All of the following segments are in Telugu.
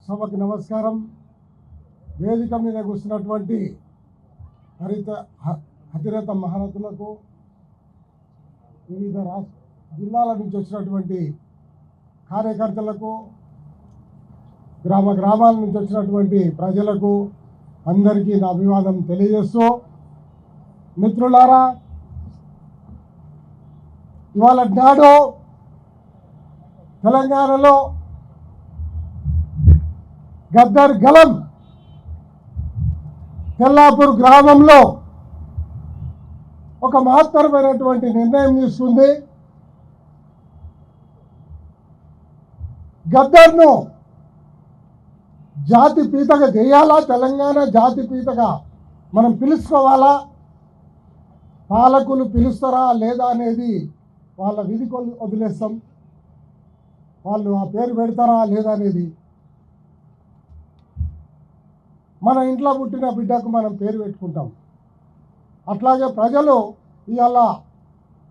సభకు నమస్కారం. వేదిక మీద కూర్చున్నటువంటి హరిత మహారథులకు, వివిధ జిల్లాల నుంచి వచ్చినటువంటి కార్యకర్తలకు, గ్రామాల నుంచి వచ్చినటువంటి ప్రజలకు అందరికీ నా అభివాదం తెలియజేస్తూ, మిత్రులారా, ఇవాళ నాడు తెలంగాణలో గద్దర్ గలం తెల్లాపూర్ గ్రామంలో ఒక మహత్తరమైనటువంటి నిర్ణయం తీసుకుంది. గద్దర్ను జాతిపీతగా చేయాలా, తెలంగాణ జాతిపీతగా మనం పిలుచుకోవాలా, పాలకులు పిలుస్తారా లేదా అనేది వాళ్ళ విధికి వదిలేస్తాం. వాళ్ళు ఆ పేరు పెడతారా లేదా అనేది మన ఇంట్లో పుట్టిన బిడ్డకు మనం పేరు పెట్టుకుంటాం. అట్లాగే ప్రజలు ఇవాళ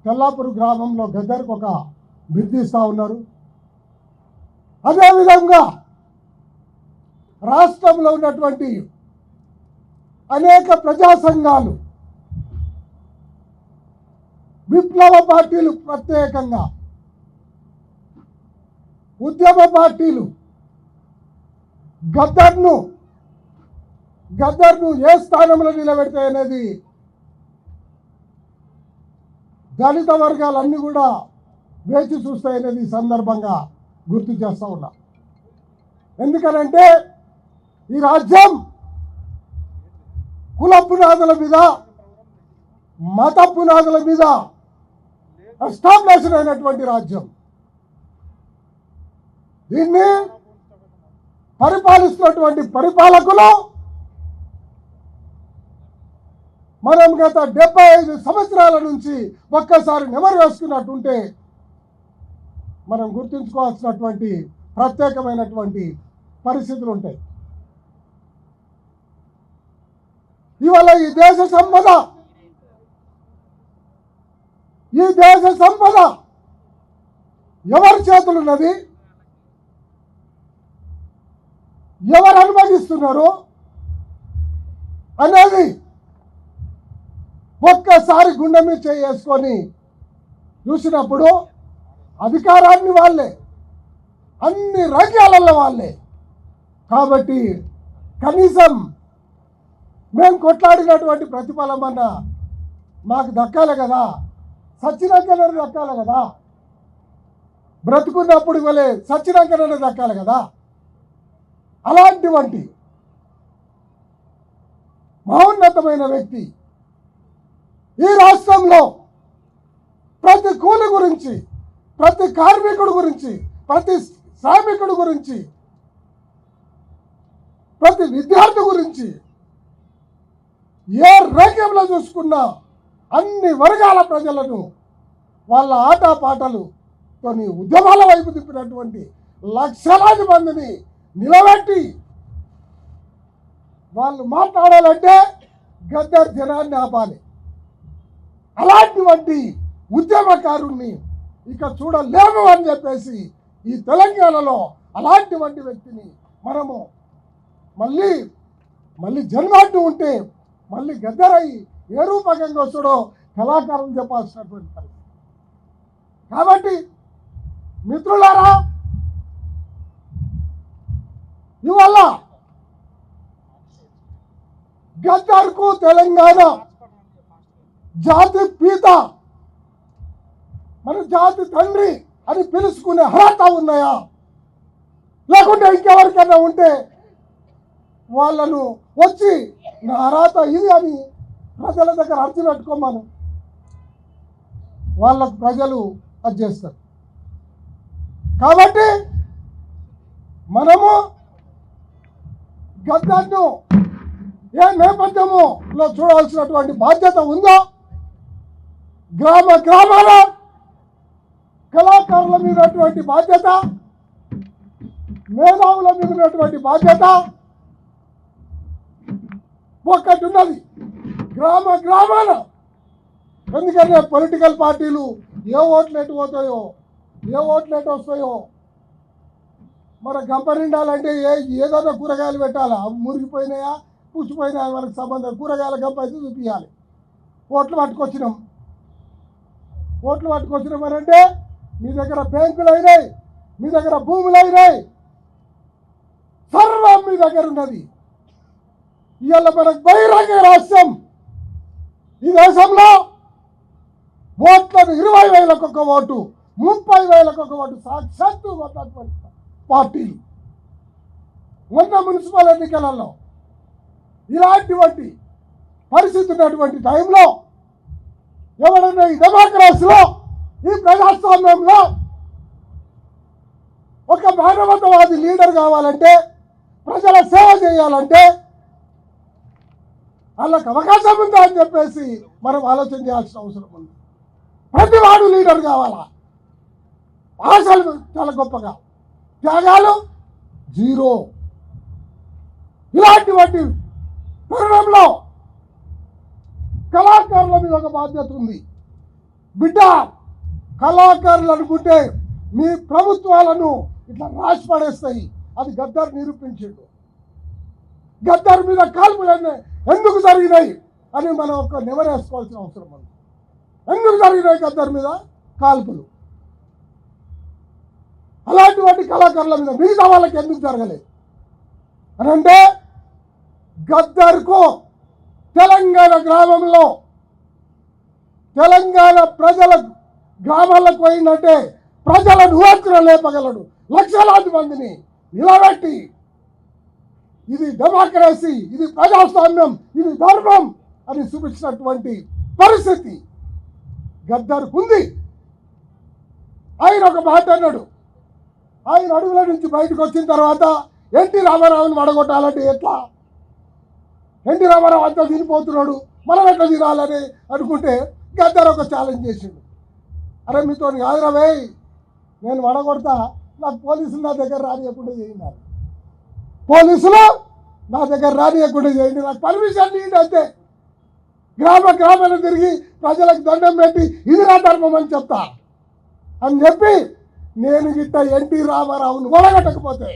తెల్లాపూర్ గ్రామంలో గద్దర్కు ఒక బిర్దిస్తూ ఉన్నారు. అదేవిధంగా రాష్ట్రంలో ఉన్నటువంటి అనేక ప్రజా సంఘాలు, విప్లవ పార్టీలు, ప్రత్యేకంగా ఉద్యమ పార్టీలు గద్దర్ను ఏ స్థానంలో నిలబెడతాయనేది దళిత వర్గాలన్నీ కూడా వేచి చూస్తాయనేది ఈ సందర్భంగా గుర్తు చేస్తూ ఉన్నా. ఎందుకనంటే ఈ రాజ్యం కుల పునాదుల మీద, మత పునాదుల మీద ఎస్టాబ్లిష్ అయినటువంటి రాజ్యం. దీన్ని పరిపాలిస్తున్నటువంటి పరిపాలకులు మనం గత 75 సంవత్సరాల నుంచి ఒక్కసారి నెమరు వేసుకున్నట్టుంటే మనం గుర్తుంచుకోవాల్సినటువంటి ప్రత్యేకమైనటువంటి పరిస్థితులు ఉంటాయి. ఇవాళ ఈ దేశ సంపద ఎవరి చేతులున్నది, ఎవరు అనుభవిస్తున్నారు అనేది ఒక్కసారి గుండె మీద చేసుకొని చూసినప్పుడు అధికారాన్ని వాళ్ళే, అన్ని రంగాలలో వాళ్ళే. కాబట్టి కనీసం మేము కొట్లాడినటువంటి ప్రతిఫలం అన్నా మాకు దక్కాలి కదా, సచ్చినాకనే దక్కాలి కదా, బ్రతుకున్నప్పుడు ఇవ్వలే సచ్చినాకనే దక్కాలి కదా. అలాంటివంటి మహోన్నతమైన వ్యక్తి ఈ రాష్ట్రంలో ప్రతి కూలి గురించి, ప్రతి కార్మికుడి గురించి, ప్రతి శ్రామికుడి గురించి, ప్రతి విద్యార్థి గురించి ఏ రంగంలో చూసుకున్నా అన్ని వర్గాల ప్రజలను వాళ్ళ ఆటపాటలుతో ఉద్యమాల వైపు తిప్పినటువంటి లక్షలాది మందిని నిలబెట్టి వాళ్ళు మాట్లాడాలంటే గద్దర్ జనాన్ని ఆపాలి. అలాంటివంటి ఉద్యమకారుణ్ణి ఇక చూడలేము అని చెప్పేసి ఈ తెలంగాణలో అలాంటివంటి వ్యక్తిని మనము మళ్ళీ జన్మాంటూ ఉంటే మళ్ళీ గద్దరై ఏ రూపకంగా వస్తాడో కళాకారులు చెప్పాల్సినటువంటి పరిస్థితి. కాబట్టి మిత్రులారా, ఇవాళ గద్దర్కు తెలంగాణ జాతి పీత, మన జాతి తండ్రి అని పిలుచుకునే అర్హత ఉన్నాయా, లేకుంటే ఇంకెవరికైనా ఉంటే వాళ్ళను వచ్చి నా అర్హత ఇది అని ప్రజల దగ్గర అర్జీ పెట్టుకోమను, వాళ్ళకు ప్రజలు అది చేస్తారు. కాబట్టి మనము గద్దర్ను ఏ నేపథ్యములో చూడాల్సినటువంటి బాధ్యత ఉందో, గ్రామాల కళాకారుల మీద ఉన్నటువంటి బాధ్యత, మేధావుల మీద ఉన్నటువంటి బాధ్యత ఒక్కటి ఉన్నది. గ్రామాల ఎందుకంటే పొలిటికల్ పార్టీలు ఏ ఓట్లు ఎటు పోతాయో, ఏ ఓట్లు ఎటు వస్తాయో మన గంప నిండాలంటే ఏదైనా కూరగాయలు పెట్టాలా, మురిగిపోయినాయా పుచ్చిపోయినాయా మనకు సంబంధం, కూరగాయల గంప అయితే చూపించాలి. ఓట్లు పట్టుకొచ్చినామనంటే మీ దగ్గర బ్యాంకులు అయినాయి, మీ దగ్గర భూములు అయినాయి, సర్వం మీ దగ్గర ఉన్నది. ఇవాళ మనకు బహిరంగ రాష్ట్రం ఈ దేశంలో ఓట్లను 20,000కు ఒక ఓటు, 30,000కు ఒక ఓటు సాక్షాత్తు ఉన్నటువంటి పార్టీలు. మొన్న మున్సిపల్ ఎన్నికలలో ఇలాంటి పరిస్థితి ఉన్నటువంటి టైంలో ఎవరైనా ఈ డెమోక్రసీలో, ఈ ప్రజాస్వామ్యంలో ఒక మానవతావాది లీడర్ కావాలంటే, ప్రజల సేవ చేయాలంటే వాళ్ళకి అవకాశం ఉందా అని చెప్పేసి మనం ఆలోచన చేయాల్సిన అవసరం ఉంది. ప్రతి వాడు లీడర్ కావాలా, ఆశలు చాలా గొప్పగా, త్యాగాలు జీరో. ఇలాంటి తరుణంలో కళాకారుల మీద ఒక బాధ్యత ఉంది. బిడ్డ, కళాకారులు అనుకుంటే మీ ప్రభుత్వాలను ఇట్లా రాసి పడేస్తాయి. అది గద్దర్ నిరూపించాడు. గద్దర్ మీద కాల్పులన్నీ ఎందుకు జరిగినాయి అని మనం ఒక నెమరేసుకోవాల్సిన అవసరం ఉంది. ఎందుకు జరిగినాయి గద్దర్ మీద కాల్పులు? అలాంటి కళాకారుల మీద మిగతా వాళ్ళకి ఎందుకు జరగలేదు అని అంటే, గద్దర్కు తెలంగాణ గ్రామంలో, తెలంగాణ ప్రజల గ్రామాలకు పోయినట్టే ప్రజలను ఊహత్తున లేపగలడు, లక్షలాది మందిని నిలబెట్టి ఇది డెమోక్రసీ, ఇది ప్రజాస్వామ్యం, ఇది ధర్మం అని చూపించినటువంటి పరిస్థితి గద్దర్కు ఉంది. ఆయన ఒక మాట అన్నాడు. ఆయన అడుగుల నుంచి బయటకు వచ్చిన తర్వాత ఎన్టీ రామారావుని వడగొట్టాలంటే ఎట్లా? ఎన్టీ రామారావు అంతా తినిపోతున్నాడు, మనం ఎట్లా తినాలని అనుకుంటే గద్దర్ ఒక ఛాలెంజ్ చేసిండు. అరే మీతో కాదురా వేయ్, నేను వడగొడతా, నాకు పోలీసులు నా దగ్గర రానియకుండా చేయండి, పోలీసులు నా దగ్గర రానియకుండా చేయండి, నాకు పర్మిషన్ ఇవ్వండి అంతే. గ్రామాన్ని తిరిగి ప్రజలకు దండం పెట్టి ఇది నా ధర్మం అని చెప్తా అని చెప్పి, నేను గిట్ట ఎన్టీ రామారావుని వడగట్టకపోతే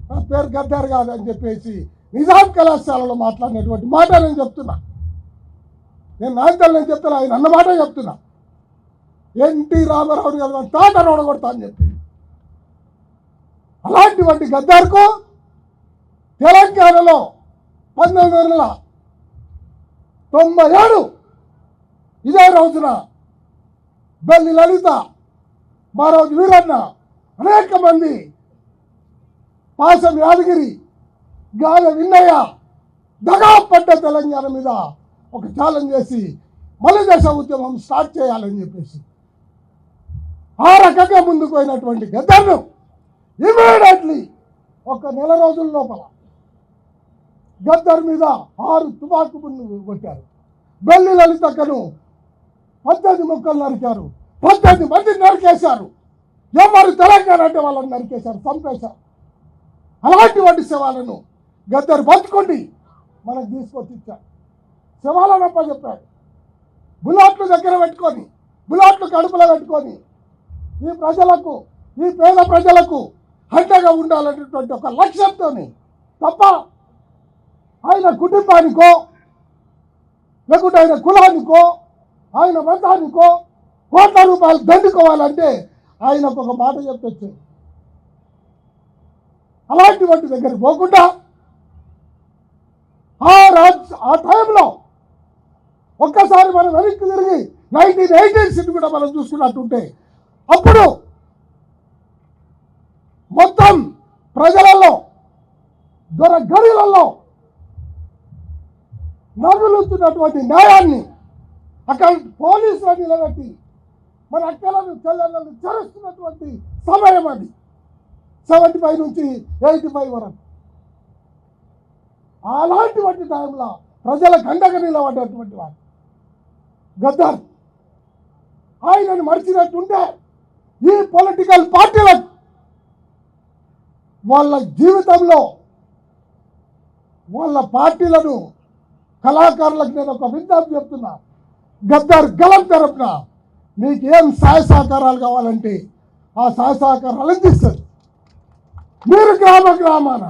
నా పేరు గద్దర్ కాదని చెప్పేసి నిజాం కళాశాలలో మాట్లాడినటువంటి మాట నేను చెప్తున్నా. నేను నాయకులు నేను చెప్తున్నా, ఆయన అన్నమాట చెప్తున్నా. ఎన్టీ రామారావుని కదా తాతను ఓడగొడతా అని చెప్పి, అలాంటి గద్దర్కు తెలంగాణలో 1997 ఇదే రోజున బెల్లి లలిత, మారోజు వీరన్న, అనేక మంది, పాసం యాదగిరి, గాల విన్నయ్య దగాపడ్డ తెలంగాణ మీద ఒక ఛాలెంజ్ చేసి మలిదశ ఉద్యమం స్టార్ట్ చేయాలని చెప్పేసి ఆ రకంగా ముందుకు పోయినటువంటి గద్దర్ను ఇమీడియట్లీ ఒక నెల రోజుల లోపల గద్దర్ మీద 6 తుపాకు గుండు కొట్టారు. బెల్లి లలితక్కను 18 ముక్కలు నరికారు, 18 మందిని నరికేశారు. ఎవరు తెలంగాణ అంటే వాళ్ళని నరికేశారు, చంపేశారు. అలాంటి శవాలను గద్దర్ బతుకుండి మనకు తీసుకొచ్చి ఇచ్చారు. శవాలను అప్పచెప్పాడు. బులాట్లు దగ్గర పెట్టుకొని, బులాట్లు కడుపులో పెట్టుకొని ఈ ప్రజలకు, ఈ పేద ప్రజలకు అండగా ఉండాలనేటువంటి ఒక లక్ష్యంతో తప్ప ఆయన కుటుంబానికో, లేకుంటే ఆయన కులానికో, ఆయన మతానికో కోట్ల రూపాయలు దండుకోవాలంటే ఆయనకు ఒక మాట చెప్పొచ్చు. అలాంటి దగ్గరికి పోకుండా ఆ టైంలో ఒక్కసారి మనం వెనక్కి తిరిగి 1980s కూడా మనం చూసుకున్నట్టుంటే, అప్పుడు మొత్తం ప్రజలలో, గడిలలో నగులుతున్నటువంటి న్యాయాన్ని అక్కడ పోలీసులు నిలబెట్టి మన అక్కలను చెల్లెలను చేరుస్తున్నటువంటి సమయం అది. 75 నుంచి 85 వరకు అలాంటి టైంలో ప్రజలకు అండగా నిలబడ్డటువంటి వాడు గద్దర్. ఆయనను మర్చినట్టుంటే ఈ పొలిటికల్ పార్టీలకు వాళ్ళ జీవితంలో, వాళ్ళ పార్టీలను, కళాకారులకు నేను ఒక విజ్ఞప్తి చెప్తున్నా. గద్దర్ గలం తరపున మీకు ఏం సహాయ సహకారాలు కావాలంటే ఆ సహాయ సహకారాలు అందిస్తారు. మీరు గ్రామాన